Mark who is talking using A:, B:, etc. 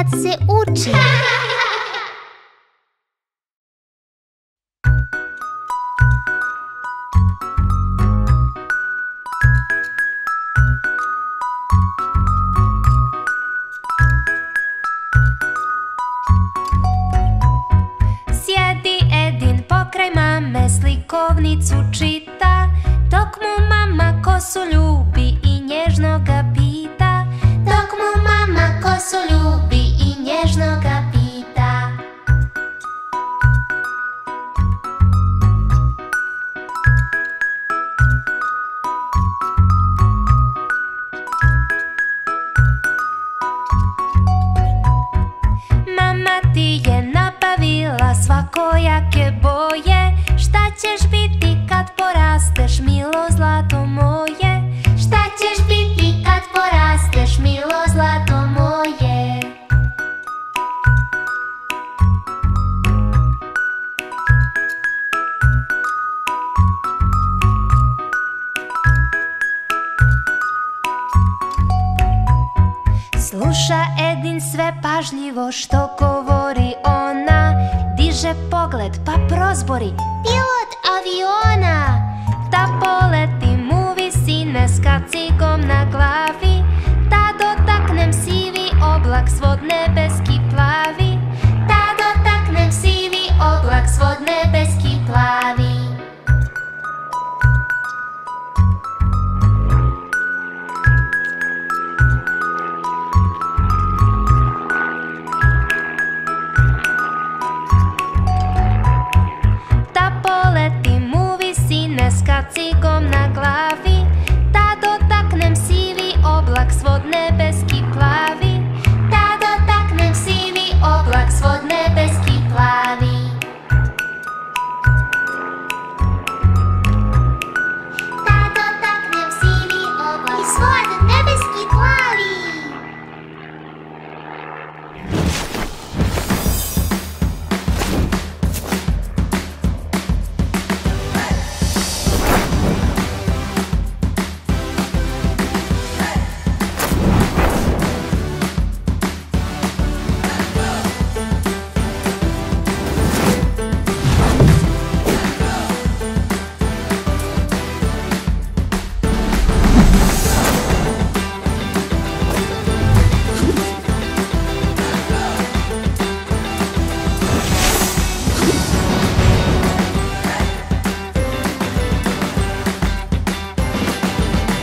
A: kad se uči.
B: Sjedi Edin pokraj mame, slikovnicu čita, dok mu mama kosu ljubi i nježno ga pita.
A: Dok mu mama kosu ljubi i nježno ga pita.
B: Mama ti je nabavila svakojake boje, šta ćeš biti kad porasteš, milo zlato moje?
A: Šta ćeš biti kad porasteš, milo zlato moje?
B: Sluša Edin sve pažljivo što govori ona, diže pogled pa prozbori:
A: Pilot aviona!
B: Da poletim u visine s kacigom na glavi.